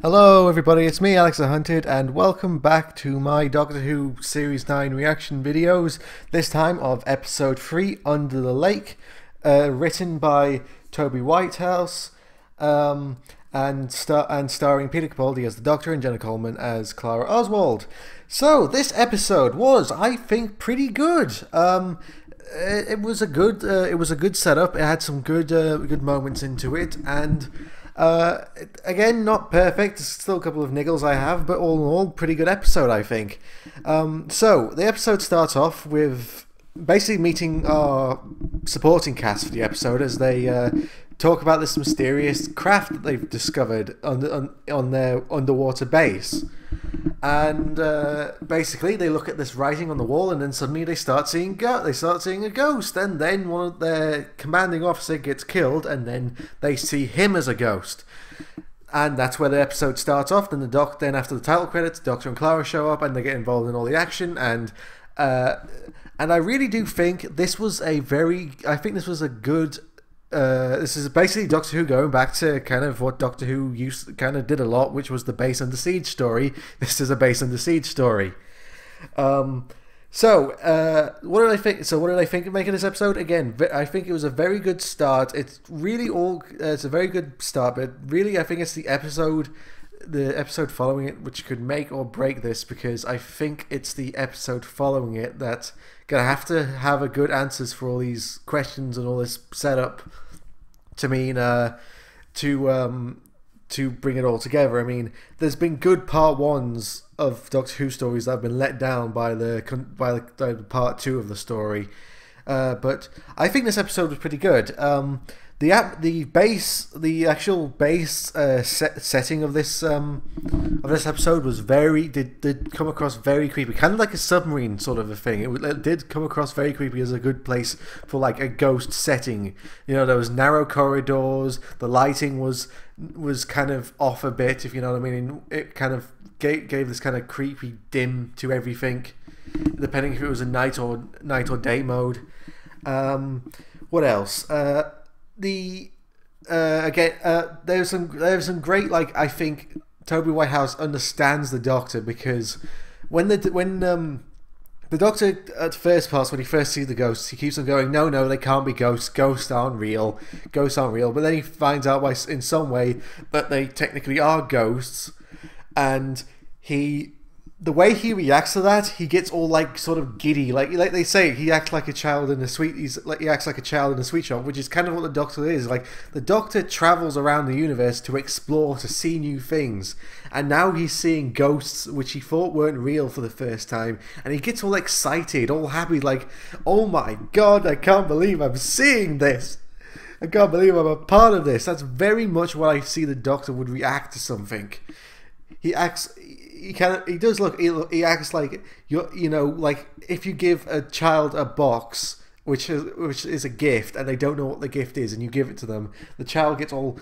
Hello everybody, it's me Alex the Hunted and welcome back to my Doctor Who Series 9 reaction videos, this time of episode 3, Under the Lake, written by Toby Whitehouse and starring Peter Capaldi as the Doctor and Jenna Coleman as Clara Oswald. So this episode was, I think, pretty good. It was a good setup. It had some good moments into it, and again, not perfect. There's still a couple of niggles I have, but all in all, pretty good episode, I think. So the episode starts off with basically meeting our supporting cast for the episode as they talk about this mysterious craft that they've discovered on their underwater base. And basically, they look at this writing on the wall, and then suddenly they start seeing a ghost. And then one of their commanding officer gets killed, and then they see him as a ghost. And that's where the episode starts off. Then then after the title credits, Doctor and Clara show up, and they get involved in all the action. And I really do think this was a good. This is basically Doctor Who going back to kind of what Doctor Who did a lot, which was the Base Under Siege story. This is a Base Under Siege story. What did I think? So what did I think of making this episode? Again, I think it was a very good start. It's really it's a very good start, but really I think it's the episode following it which could make or break this, because I think it's the episode following it that's gonna have to have a good answers for all these questions and all this setup to bring it all together. I mean, there's been good part ones of Doctor Who stories that have been let down by the part 2 of the story, but I think this episode was pretty good. The actual base setting of this episode was did come across very creepy, kind of like a submarine sort of a thing. It did come across very creepy as a good place for like a ghost setting. You know, there was narrow corridors. The lighting was kind of off a bit, if you know what I mean. It kind of gave this kind of creepy dim to everything, depending if it was a night or day mode. What else? There's some great, like, I think Toby Whitehouse understands the Doctor, because when the Doctor at first parts, when he first sees the ghosts, he keeps on going, no, they can't be ghosts aren't real, but then he finds out in some way that they technically are ghosts, and the way he reacts to that, he gets all like sort of giddy, like they say, he acts like a child in a sweet. He acts like a child in a sweet shop, which is kind of what the Doctor is. Like, the Doctor travels around the universe to explore, to see new things, and now he's seeing ghosts which he thought weren't real for the first time, and he gets all excited, all happy, like, oh my god, I can't believe I'm seeing this. I can't believe I'm a part of this. That's very much what I see the Doctor would react to something. He acts like like if you give a child a box which is a gift, and they don't know what the gift is, and you give it to them, the child gets all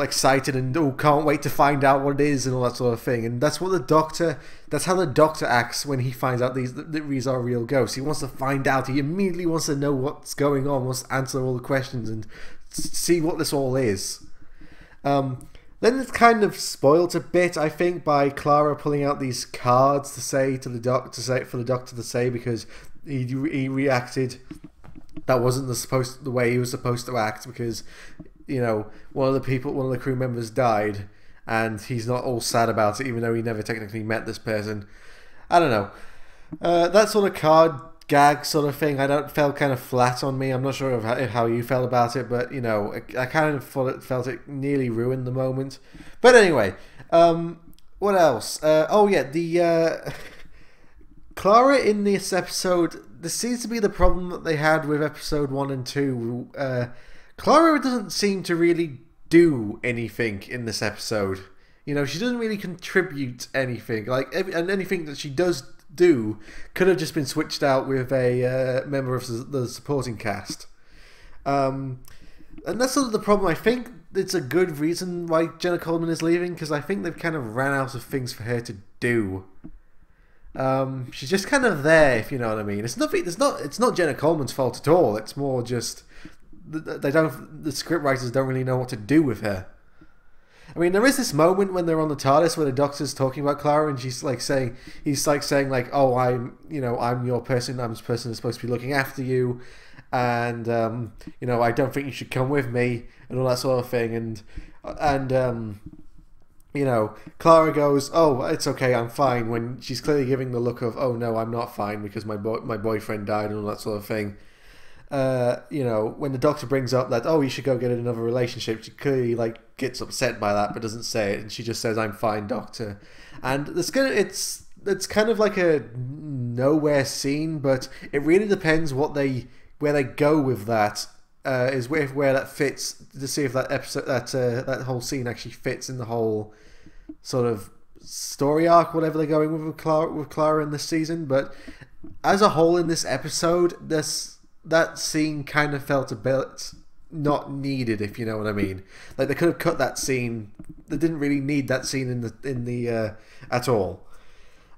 excited and can't wait to find out what it is and all that sort of thing. And that's how the Doctor acts when he finds out these are real ghosts. He wants to find out. He immediately wants to know what's going on, wants to answer all the questions and see what this all is. Then it's kind of spoiled a bit, I think, by Clara pulling out these cards for the Doctor to say, because he reacted that wasn't the way he was supposed to act, because one of the crew members died, and he's not all sad about it, even though he never technically met this person. I don't know. That sort of card gag sort of thing, felt kind of flat on me. I'm not sure how you felt about it, but I kind of felt it nearly ruined the moment. But anyway, what else? Oh yeah, the Clara in this episode. This seems to be the problem that they had with episode 1 and 2. Clara doesn't seem to really do anything in this episode. She doesn't really contribute anything. And anything that she does do could have just been switched out with a member of the supporting cast, and that's sort of the problem. I think it's a good reason why Jenna Coleman is leaving, because I think they've kind of ran out of things for her to do. She's just kind of there, if you know what I mean. It's not Jenna Coleman's fault at all. It's more just the script writers don't really know what to do with her. I mean, there is this moment when they're on the TARDIS where the Doctor's talking about Clara, and he's like saying, oh, I'm your person. I'm this person who's supposed to be looking after you, and I don't think you should come with me, and all that sort of thing, and Clara goes, oh, it's okay, I'm fine, when she's clearly giving the look of, oh no, I'm not fine because my boyfriend died and all that sort of thing. When the Doctor brings up that, oh, you should go get another relationship, she clearly like gets upset by that, but doesn't say it, and she just says, "I'm fine, Doctor." And it's kind of like a nowhere scene, but it really depends where they go with that. Is where that fits, to see if that episode, that whole scene actually fits in the whole sort of story arc, whatever they're going with Clara in this season. But as a whole in this episode, that scene kind of felt a bit not needed, if you know what I mean. Like, they could have cut that scene. They didn't really need that scene in the at all.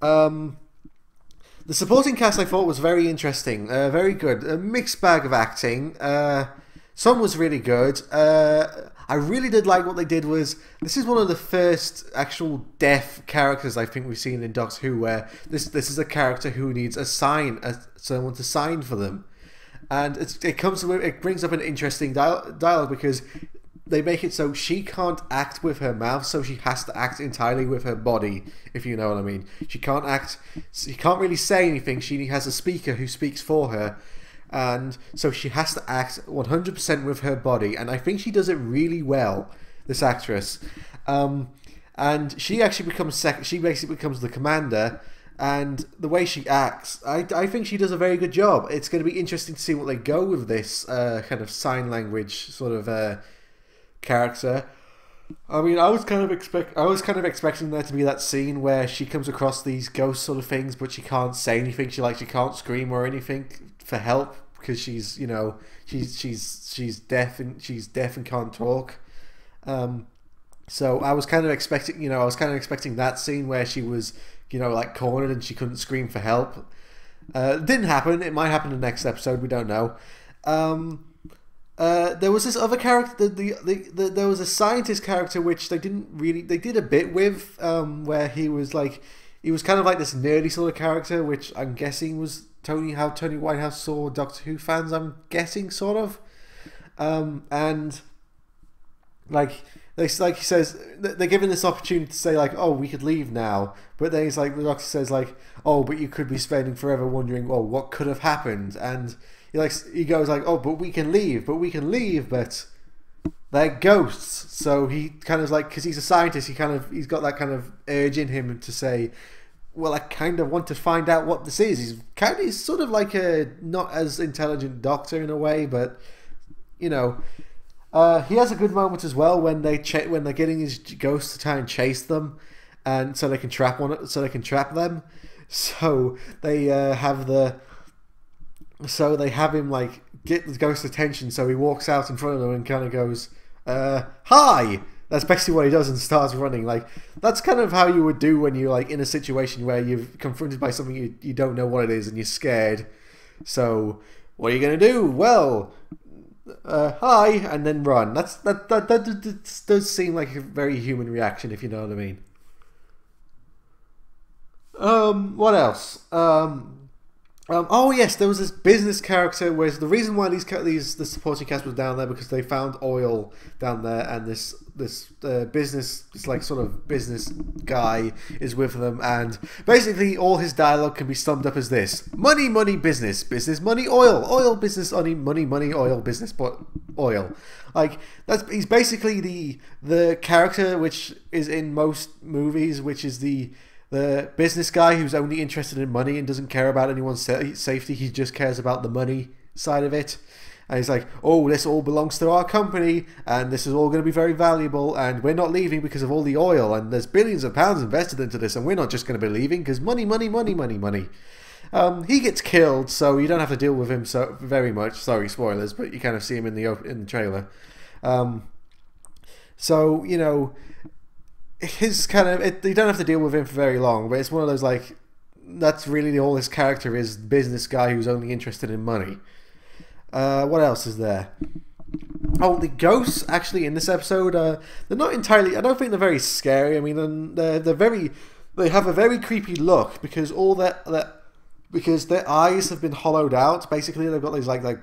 The supporting cast I thought was very interesting, very good. A mixed bag of acting. Some was really good. I really did like what they did was, this is one of the first actual deaf characters I think we've seen in Doctor Who, where this is a character who needs someone to sign for them. And it brings up an interesting dialogue, because they make it so she can't act with her mouth, so she has to act entirely with her body, if you know what I mean. She can't really say anything. She has a speaker who speaks for her, and so she has to act 100% with her body, and I think she does it really well, this actress. And she actually becomes she basically becomes the commander, and the way she acts, I think she does a very good job. It's going to be interesting to see what they go with this kind of sign language sort of character. I mean, I was kind of expecting there to be that scene where she comes across these ghost sort of things, but she can't say anything. She can't scream or anything for help, because she's deaf and can't talk. So I was kind of expecting that scene where she was like cornered and she couldn't scream for help. It didn't happen. It might happen in the next episode. We don't know. There was this other character. There was a scientist character which they did a bit with, where he was kind of like this nerdy sort of character, which I'm guessing was how Tony Whitehouse saw Doctor Who fans. I'm guessing, sort of, and like. He says they're given this opportunity to say like, oh, we could leave now, but then he's like, the Doctor says like, oh, but you could be spending forever wondering, oh, what could have happened, and he goes like, oh, but we can leave, but they're ghosts. So he kind of like, because he's a scientist, he's got that kind of urge in him to say, well, I kind of want to find out what this is. He's sort of like a not as intelligent Doctor in a way, but he has a good moment as well when they're getting his ghosts to try and chase them, and so they can trap them. So they have him like get the ghost's attention. So he walks out in front of them and kind of goes, "Hi." That's basically what he does, and starts running. Like, that's kind of how you would do when you're like in a situation where you're confronted by something you don't know what it is and you're scared. So what are you going to do? Well, hi, and then run. That does seem like a very human reaction, if you know what I mean. What else? Oh yes, there was this business character. Whereas the reason why the supporting cast was down there, because they found oil down there, and this business, this like sort of business guy is with them, and basically all his dialogue can be summed up as this: money, money, business, business, money, oil, oil, business, money, money, money, oil, business, but oil. Like, he's basically the character which is in most movies, which is the business guy who's only interested in money and doesn't care about anyone's safety. He just cares about the money side of it. And he's like, oh, this all belongs to our company, and this is all going to be very valuable, and we're not leaving because of all the oil, and there's billions of pounds invested into this, and we're not just going to be leaving because money, money, money, money, money. He gets killed, so you don't have to deal with him so very much. Sorry, spoilers, but you kind of see him in the trailer. So, his kind of, you don't have to deal with him for very long, but it's one of those, like, that's really all his character is, business guy who's only interested in money. What else is there? Oh, the ghosts actually in this episode, they're not entirely. I don't think they're very scary. I mean, they're very. They have a very creepy look because because their eyes have been hollowed out. Basically, they've got these like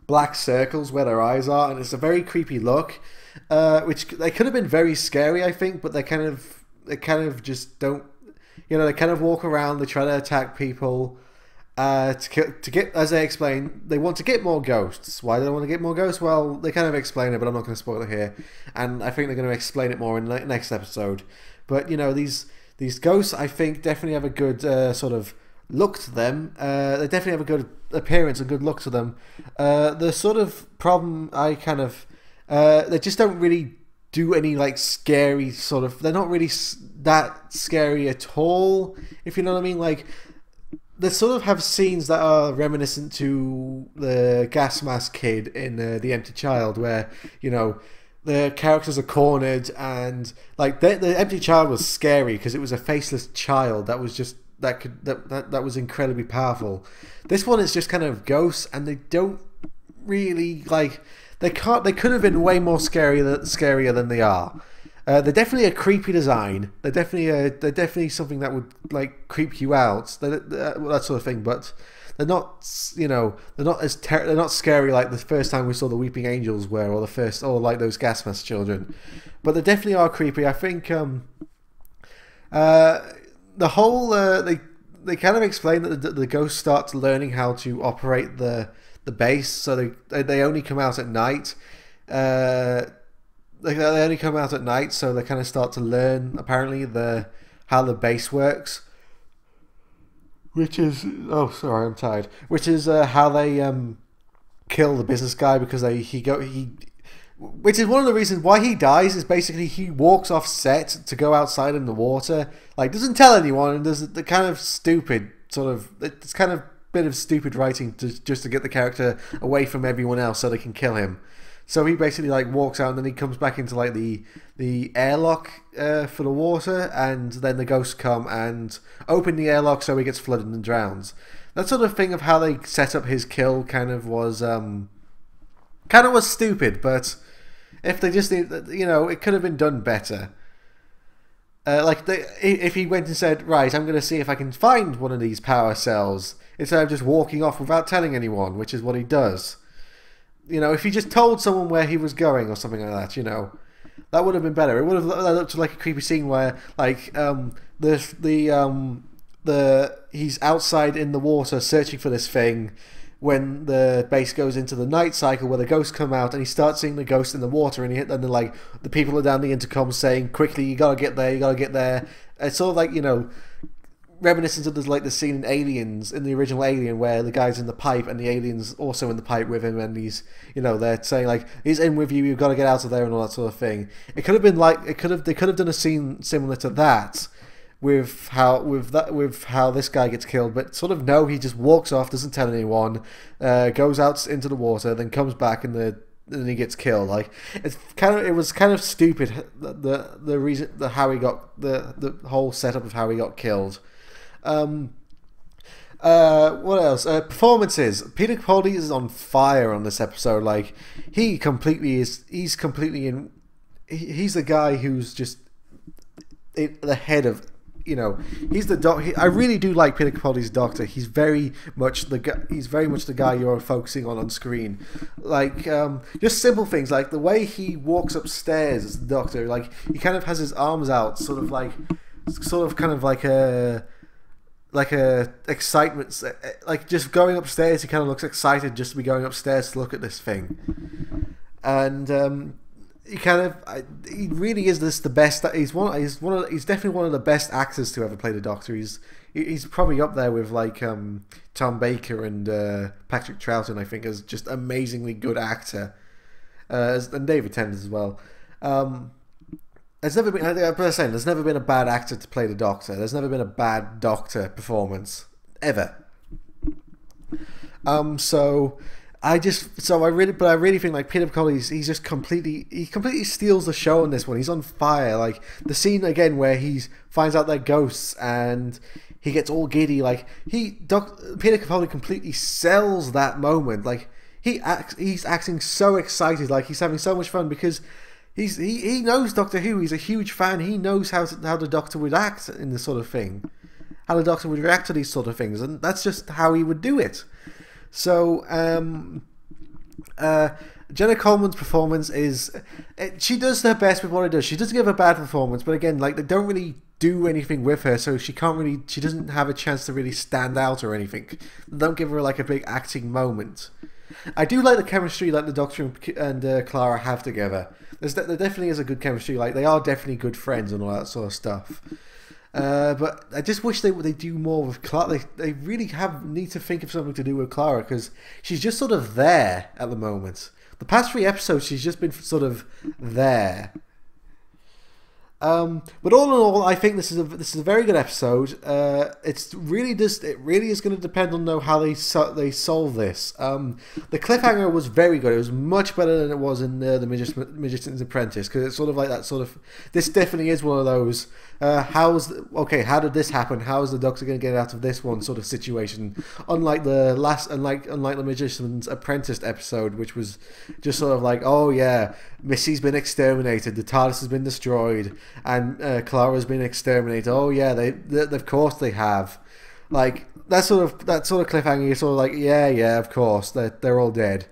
black circles where their eyes are, and it's a very creepy look. Which they could have been very scary, I think, but they kind of just don't. You know, they kind of walk around. They try to attack people. To get, as they explain, they want to get more ghosts. Why do they want to get more ghosts? Well, they kind of explain it, but I'm not going to spoil it here. And I think they're going to explain it more in the next episode. But you know, these ghosts, I think, definitely have a good sort of look to them. They definitely have a good appearance, a good look to them. The sort of problem I kind of they just don't really do any like scary sort of. They're not really that scary at all, if you know what I mean. Like, they sort of have scenes that are reminiscent to the gas mask kid in The Empty Child, where, you know, the characters are cornered, and like the Empty Child was scary because it was a faceless child that was just that was incredibly powerful. This one is just kind of ghosts, and they don't really like. They could have been way more scarier than they are. They're definitely a creepy design. They're definitely something that would like creep you out. That sort of thing. But they're not, you know, they're not scary like the first time we saw the Weeping Angels were, or like those gas mask children. But they definitely are creepy. I think the whole they kind of explain that the ghost starts learning how to operate the base, so they only come out at night. They only come out at night, so they kind of start to learn apparently how the base works, which is I'm tired. Which is how they kill the business guy, because which is one of the reasons why he dies. Is basically he walks off set to go outside in the water, like doesn't tell anyone, and does the kind of stupid sort of it's kind of bit of stupid writing just to get the character away from everyone else so they can kill him. So he basically like walks out, and then he comes back into like the airlock for the water, and then the ghosts come and open the airlock, so he gets flooded and drowns. That sort of thing of how they set up his kill kind of was stupid, but if they just, you know, it could have been done better. If he went and said, right, I'm going to see if I can find one of these power cells, instead of just walking off without telling anyone, which is what he does. You know, if he just told someone where he was going or something like that, you know, that would have been better. It would have looked like a creepy scene where, like, he's outside in the water searching for this thing when the base goes into the night cycle where the ghosts come out, and he starts seeing the ghost in the water, and then like the people are down the intercom saying, "Quickly, you gotta get there, you gotta get there." It's sort of like, you know, reminiscent of the scene in Aliens, in the original Alien, where the guy's in the pipe and the alien's also in the pipe with him, and he's, you know, they're saying like, he's in with you, you've got to get out of there, and all that sort of thing. It could have been like, they could have done a scene similar to that with how this guy gets killed, but sort of no, he just walks off, doesn't tell anyone, goes out into the water, then comes back, and then he gets killed. Like, it was kind of stupid, the reason, how he got the whole setup of how he got killed. What else? Performances. Peter Capaldi is on fire on this episode. Like, he's completely in. He's the guy who's just the head of. You know, he's the doc. I really do like Peter Capaldi's Doctor. He's very much the guy. He's very much the guy you're focusing on screen. Like, just simple things like the way he walks upstairs as the Doctor. Like, he kind of has his arms out, sort of kind of like a excitement, like just going upstairs. He kind of looks excited just to be going upstairs to look at this thing, and he really is the best. He's definitely one of the best actors to ever play the Doctor. He's probably up there with like Tom Baker and Patrick Troughton, I think, as just amazingly good actor, and David Tennant as well. There's never been a bad actor to play the Doctor. There's never been a bad Doctor performance ever. I really think like Peter Capaldi, he completely steals the show on this one. He's on fire. Like the scene again where he finds out they're ghosts and he gets all giddy. Like Peter Capaldi completely sells that moment. Like he's acting so excited, like he's having so much fun because he knows Doctor Who. He's a huge fan. He knows how the Doctor would act in this sort of thing, how the Doctor would react to these sort of things, and that's just how he would do it. So Jenna Coleman's performance she does her best with what it does. She doesn't give a bad performance, but again, like, they don't really do anything with her, so she doesn't have a chance to really stand out or anything. They don't give her like a big acting moment. I do like the chemistry like the Doctor and Clara have together. There definitely is a good chemistry. Like, they are definitely good friends and all that sort of stuff. But I just wish they do more with Clara. They really need to think of something to do with Clara, because she's just sort of there at the moment. The past 3 episodes, she's just been sort of there. But all in all, I think this is a very good episode. It really is going to depend on how they solve this. The cliffhanger was very good. It was much better than it was in the Magician's Apprentice, because it's sort of like that sort of. This definitely is one of those. How did this happen? How is the Doctor going to get out of this one sort of situation? Unlike the Magician's Apprentice episode, which was just sort of like, oh yeah, Missy's been exterminated, the TARDIS has been destroyed, and Clara's been exterminated. Oh yeah, of course they have. Like, that sort of cliffhanger. You're sort of like, yeah, of course they're all dead.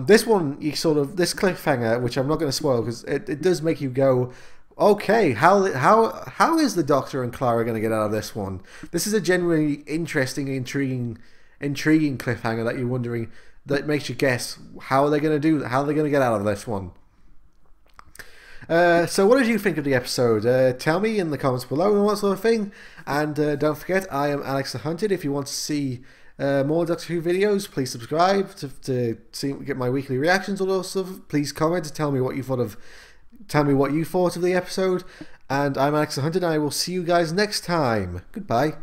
This one, this cliffhanger, which I'm not going to spoil because it does make you go, okay, how is the Doctor and Clara going to get out of this one? This is a genuinely interesting, intriguing cliffhanger that you're wondering, that makes you guess how are they going to get out of this one. So what did you think of the episode? Tell me in the comments below and all that sort of thing. And don't forget, I am Alex the Hunted. If you want to see more Doctor Who videos, please subscribe to get my weekly reactions, all those stuff. Please comment to tell me what you thought of the episode. And I'm Alex the Hunted, and I will see you guys next time. Goodbye.